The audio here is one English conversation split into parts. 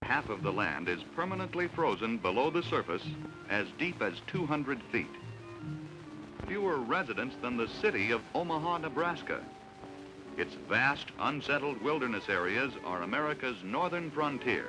Half of the land is permanently frozen below the surface as deep as 200 feet. Fewer residents than the city of Omaha, Nebraska. Its vast, unsettled wilderness areas are America's northern frontier.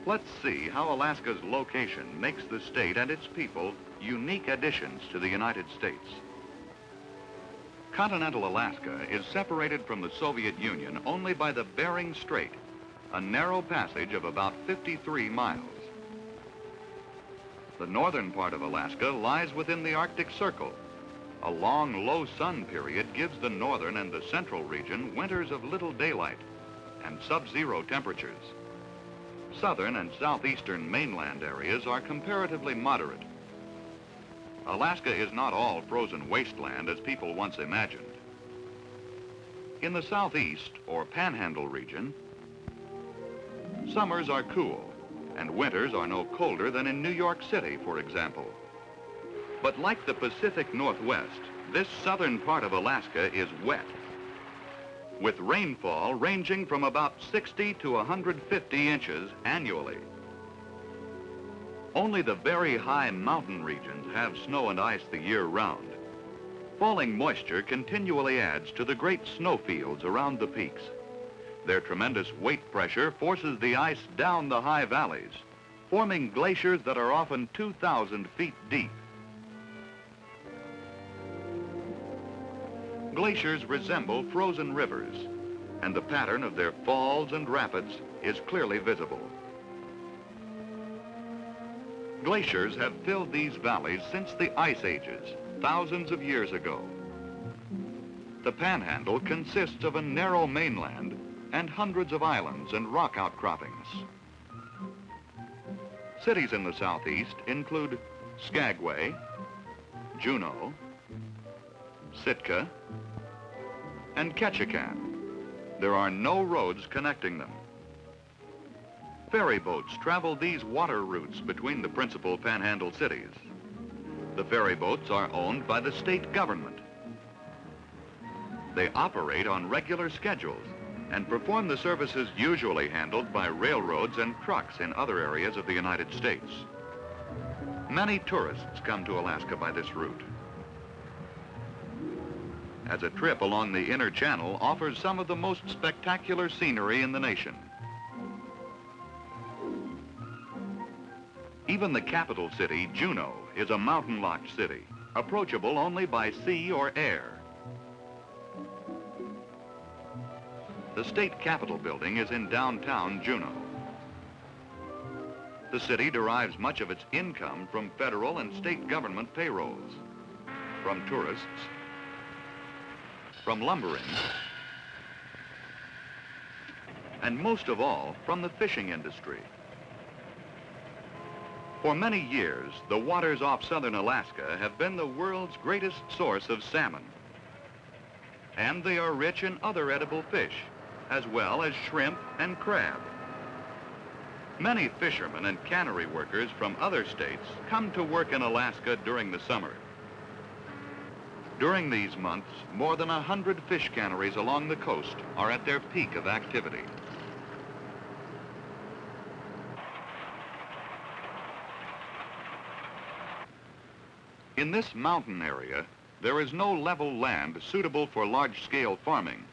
Let's see how Alaska's location makes the state and its people unique additions to the United States. Continental Alaska is separated from the Soviet Union only by the Bering Strait, a narrow passage of about 53 miles. The northern part of Alaska lies within the Arctic Circle. A long, low sun period gives the northern and the central region winters of little daylight and sub-zero temperatures. Southern and southeastern mainland areas are comparatively moderate. Alaska is not all frozen wasteland as people once imagined. In the southeast, or panhandle region, summers are cool and winters are no colder than in New York City, for example. But like the Pacific Northwest, this southern part of Alaska is wet, with rainfall ranging from about 60 to 150 inches annually. Only the very high mountain regions have snow and ice the year round. Falling moisture continually adds to the great snowfields around the peaks. Their tremendous weight pressure forces the ice down the high valleys, forming glaciers that are often 2,000 feet deep. Glaciers resemble frozen rivers, and the pattern of their falls and rapids is clearly visible. Glaciers have filled these valleys since the ice ages, thousands of years ago. The Panhandle consists of a narrow mainland and hundreds of islands and rock outcroppings. Cities in the southeast include Skagway, Juneau, Sitka, and Ketchikan. There are no roads connecting them. Ferry boats travel these water routes between the principal Panhandle cities. The ferry boats are owned by the state government. They operate on regular schedules and perform the services usually handled by railroads and trucks in other areas of the United States. Many tourists come to Alaska by this route, as a trip along the inner channel offers some of the most spectacular scenery in the nation. Even the capital city, Juneau, is a mountain-locked city, approachable only by sea or air. The state capitol building is in downtown Juneau. The city derives much of its income from federal and state government payrolls, from tourists, from lumbering, and most of all, from the fishing industry. For many years, the waters off southern Alaska have been the world's greatest source of salmon. And they are rich in other edible fish, as well as shrimp and crab. Many fishermen and cannery workers from other states come to work in Alaska during the summer. During these months, more than 100 fish canneries along the coast are at their peak of activity. In this mountain area, there is no level land suitable for large-scale farming.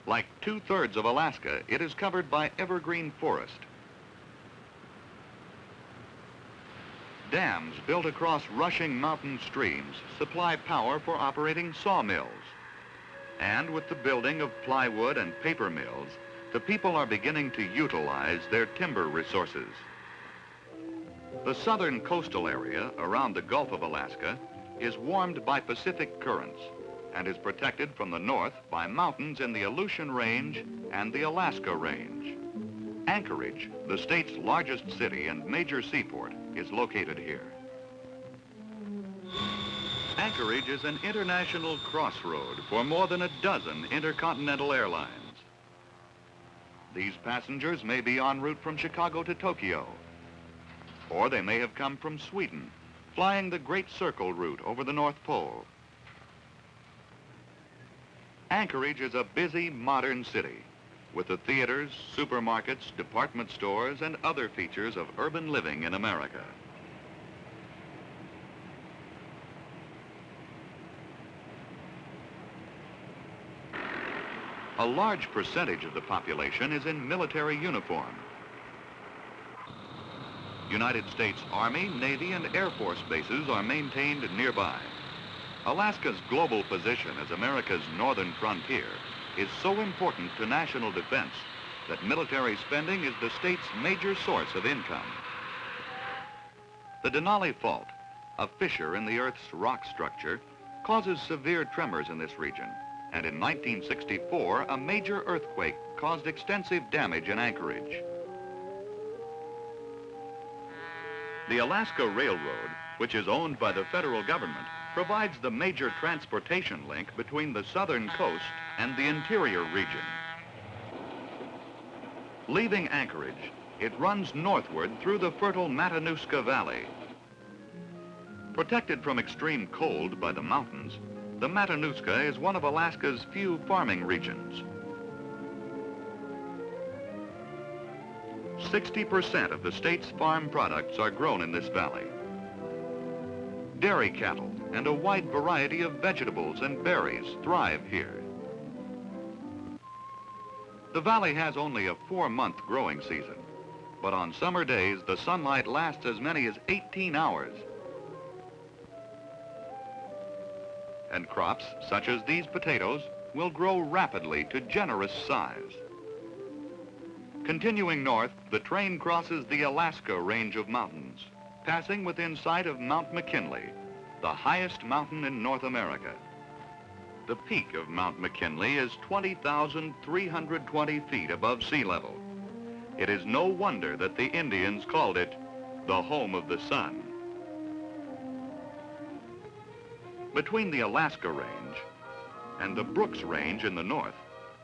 Like 2/3 of Alaska, it is covered by evergreen forest. Dams built across rushing mountain streams supply power for operating sawmills. And with the building of plywood and paper mills, the people are beginning to utilize their timber resources. The southern coastal area around the Gulf of Alaska is warmed by Pacific currents and is protected from the north by mountains in the Aleutian Range and the Alaska Range. Anchorage, the state's largest city and major seaport, is located here. Anchorage is an international crossroad for more than a dozen intercontinental airlines. These passengers may be en route from Chicago to Tokyo, or they may have come from Sweden, flying the Great Circle route over the North Pole. Anchorage is a busy, modern city with the theaters, supermarkets, department stores, and other features of urban living in America. A large percentage of the population is in military uniform. United States Army, Navy, and Air Force bases are maintained nearby. Alaska's global position as America's northern frontier is so important to national defense that military spending is the state's major source of income. The Denali Fault, a fissure in the Earth's rock structure, causes severe tremors in this region. And in 1964, a major earthquake caused extensive damage in Anchorage. The Alaska Railroad, which is owned by the federal government, provides the major transportation link between the southern coast and the interior region. Leaving Anchorage, it runs northward through the fertile Matanuska Valley. Protected from extreme cold by the mountains, the Matanuska is one of Alaska's few farming regions. 60% of the state's farm products are grown in this valley. Dairy cattle and a wide variety of vegetables and berries thrive here. The valley has only a 4-month growing season, but on summer days, the sunlight lasts as many as 18 hours. And crops, such as these potatoes, will grow rapidly to generous size. Continuing north, the train crosses the Alaska range of mountains, passing within sight of Mount McKinley, the highest mountain in North America. The peak of Mount McKinley is 20,320 feet above sea level. It is no wonder that the Indians called it the home of the sun. Between the Alaska Range and the Brooks Range in the north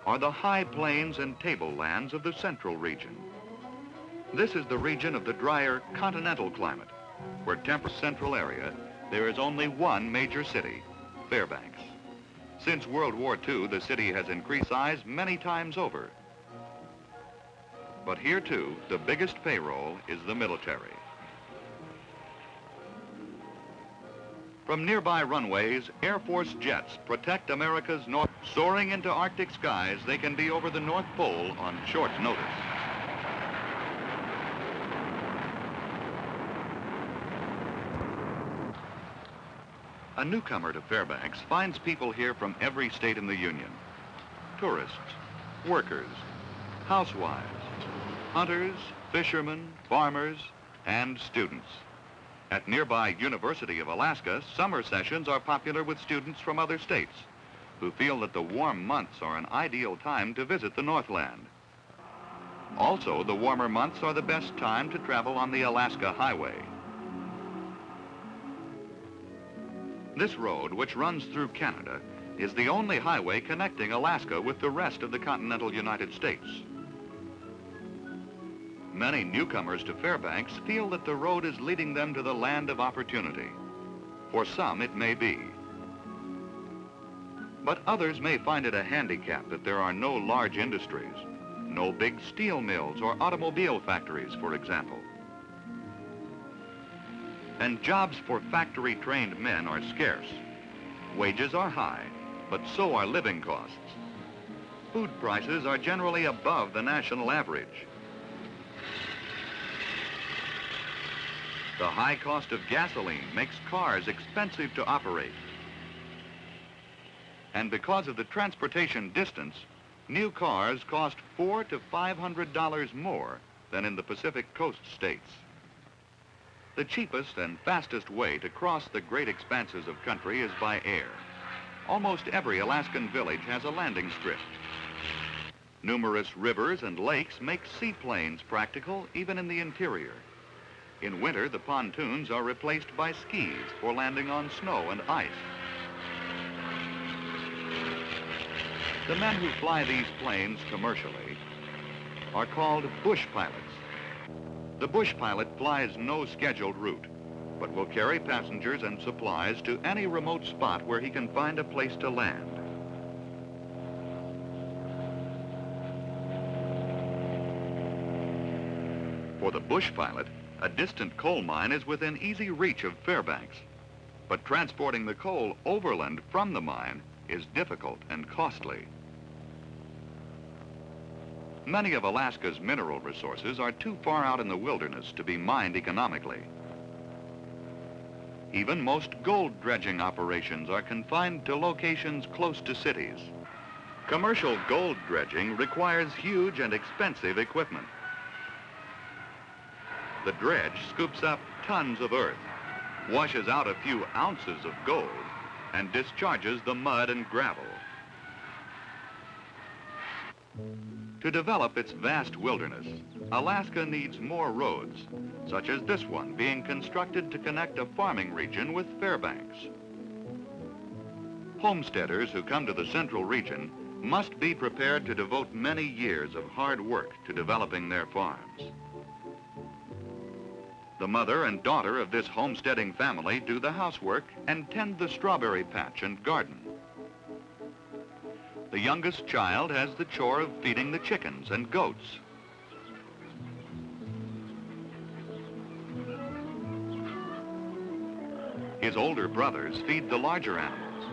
are the high plains and tablelands of the central region. This is the region of the drier continental climate, where temperate central area there is only one major city, Fairbanks. Since World War II, the city has increased size many times over. But here too, the biggest payroll is the military. From nearby runways, Air Force jets protect America's north. Soaring into Arctic skies, they can be over the North Pole on short notice. A newcomer to Fairbanks finds people here from every state in the Union. Tourists, workers, housewives, hunters, fishermen, farmers, and students. At nearby University of Alaska, summer sessions are popular with students from other states who feel that the warm months are an ideal time to visit the Northland. Also, the warmer months are the best time to travel on the Alaska Highway. This road, which runs through Canada, is the only highway connecting Alaska with the rest of the continental United States. Many newcomers to Fairbanks feel that the road is leading them to the land of opportunity. For some, it may be. But others may find it a handicap that there are no large industries, no big steel mills or automobile factories, for example. And jobs for factory-trained men are scarce. Wages are high, but so are living costs. Food prices are generally above the national average. The high cost of gasoline makes cars expensive to operate. And because of the transportation distance, new cars cost $400 to $500 more than in the Pacific Coast states. The cheapest and fastest way to cross the great expanses of country is by air. Almost every Alaskan village has a landing strip. Numerous rivers and lakes make seaplanes practical even in the interior. In winter, the pontoons are replaced by skis for landing on snow and ice. The men who fly these planes commercially are called bush pilots. The bush pilot flies no scheduled route, but will carry passengers and supplies to any remote spot where he can find a place to land. For the bush pilot, a distant coal mine is within easy reach of Fairbanks. But transporting the coal overland from the mine is difficult and costly. Many of Alaska's mineral resources are too far out in the wilderness to be mined economically. Even most gold dredging operations are confined to locations close to cities. Commercial gold dredging requires huge and expensive equipment. The dredge scoops up tons of earth, washes out a few ounces of gold, and discharges the mud and gravel. To develop its vast wilderness, Alaska needs more roads, such as this one being constructed to connect a farming region with Fairbanks. Homesteaders who come to the central region must be prepared to devote many years of hard work to developing their farms. The mother and daughter of this homesteading family do the housework and tend the strawberry patch and garden. The youngest child has the chore of feeding the chickens and goats. His older brothers feed the larger animals.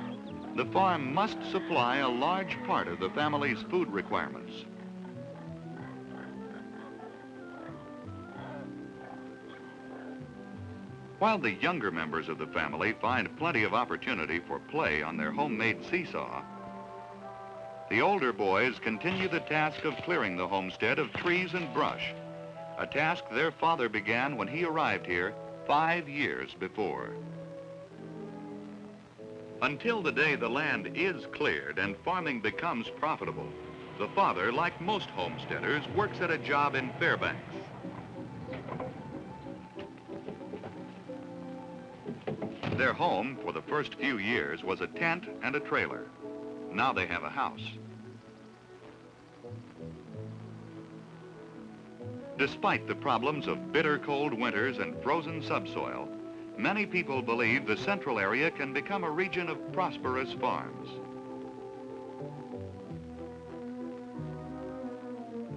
The farm must supply a large part of the family's food requirements. While the younger members of the family find plenty of opportunity for play on their homemade seesaw, the older boys continue the task of clearing the homestead of trees and brush, a task their father began when he arrived here 5 years before. Until the day the land is cleared and farming becomes profitable, the father, like most homesteaders, works at a job in Fairbanks. Their home for the first few years was a tent and a trailer. Now they have a house. Despite the problems of bitter cold winters and frozen subsoil, many people believe the central area can become a region of prosperous farms.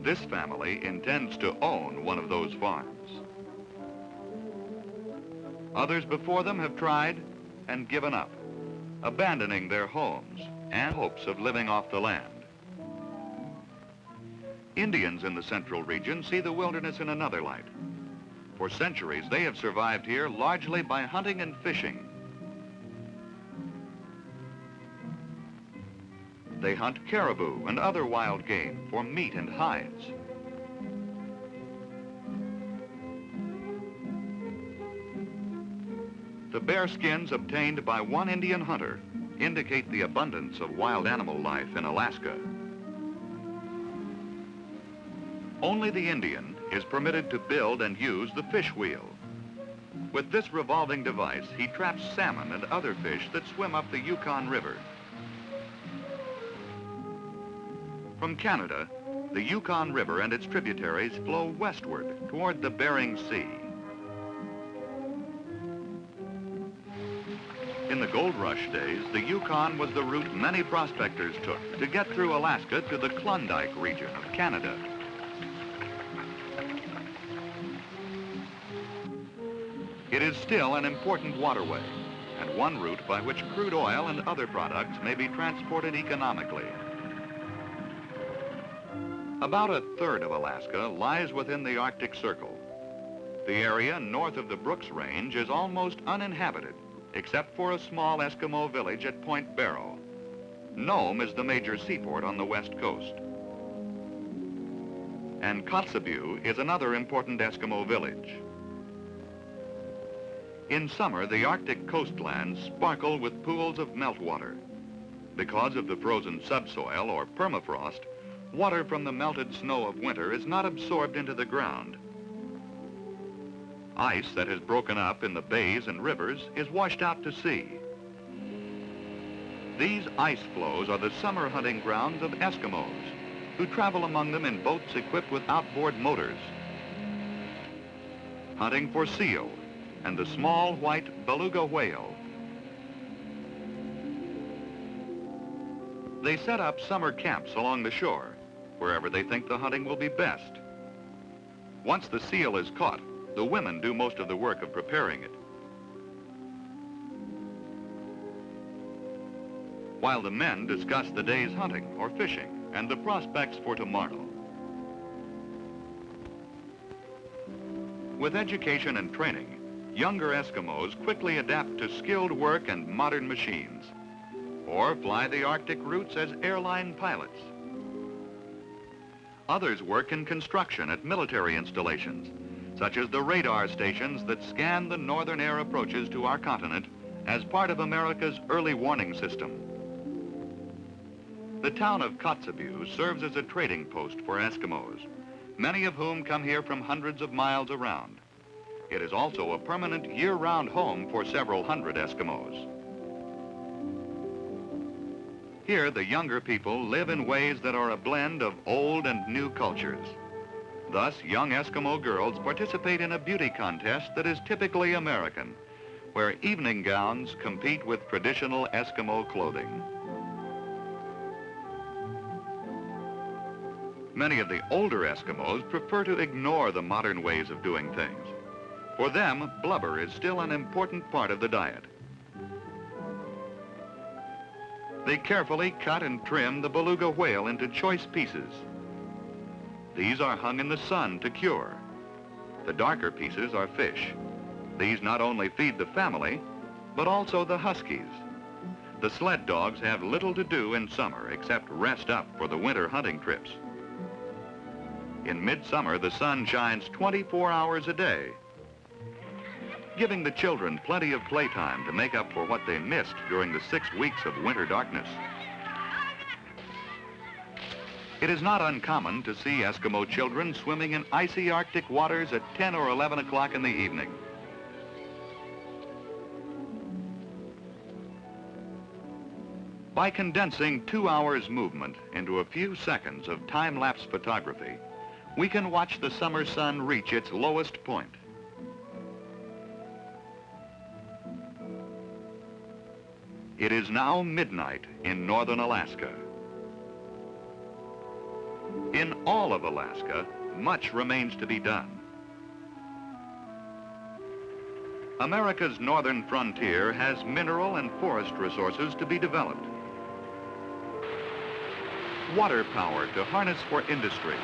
This family intends to own one of those farms. Others before them have tried and given up, abandoning their homes and hopes of living off the land. Indians in the central region see the wilderness in another light. For centuries, they have survived here largely by hunting and fishing. They hunt caribou and other wild game for meat and hides. The bear skins obtained by one Indian hunter indicate the abundance of wild animal life in Alaska. Only the Indian is permitted to build and use the fish wheel. With this revolving device, he traps salmon and other fish that swim up the Yukon River. From Canada, the Yukon River and its tributaries flow westward toward the Bering Sea. In the gold rush days, the Yukon was the route many prospectors took to get through Alaska to the Klondike region of Canada. It is still an important waterway, and one route by which crude oil and other products may be transported economically. About a third of Alaska lies within the Arctic Circle. The area north of the Brooks Range is almost uninhabited, except for a small Eskimo village at Point Barrow. Nome is the major seaport on the west coast. And Kotzebue is another important Eskimo village. In summer, the Arctic coastlands sparkle with pools of meltwater. Because of the frozen subsoil or permafrost, water from the melted snow of winter is not absorbed into the ground. Ice that has broken up in the bays and rivers is washed out to sea. These ice flows are the summer hunting grounds of Eskimos, who travel among them in boats equipped with outboard motors, hunting for seal and the small white beluga whale. They set up summer camps along the shore, wherever they think the hunting will be best. Once the seal is caught, the women do most of the work of preparing it, while the men discuss the day's hunting or fishing and the prospects for tomorrow. With education and training, younger Eskimos quickly adapt to skilled work and modern machines, or fly the Arctic routes as airline pilots. Others work in construction at military installations, such as the radar stations that scan the northern air approaches to our continent as part of America's early warning system. The town of Kotzebue serves as a trading post for Eskimos, many of whom come here from hundreds of miles around. It is also a permanent year-round home for several hundred Eskimos. Here, the younger people live in ways that are a blend of old and new cultures. Thus, young Eskimo girls participate in a beauty contest that is typically American, where evening gowns compete with traditional Eskimo clothing. Many of the older Eskimos prefer to ignore the modern ways of doing things. For them, blubber is still an important part of the diet. They carefully cut and trim the beluga whale into choice pieces. These are hung in the sun to cure. The darker pieces are fish. These not only feed the family, but also the huskies. The sled dogs have little to do in summer except rest up for the winter hunting trips. In midsummer, the sun shines 24 hours a day, giving the children plenty of playtime to make up for what they missed during the 6 weeks of winter darkness. It is not uncommon to see Eskimo children swimming in icy Arctic waters at 10 or 11 o'clock in the evening. By condensing 2 hours movement into a few seconds of time-lapse photography, we can watch the summer sun reach its lowest point. It is now midnight in northern Alaska. In all of Alaska, much remains to be done. America's northern frontier has mineral and forest resources to be developed, water power to harness for industry,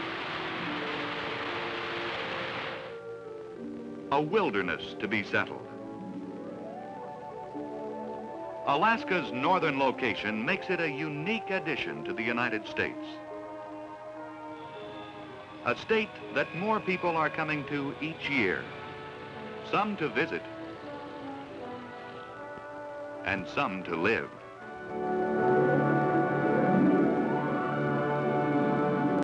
a wilderness to be settled. Alaska's northern location makes it a unique addition to the United States. A state that more people are coming to each year, some to visit and some to live.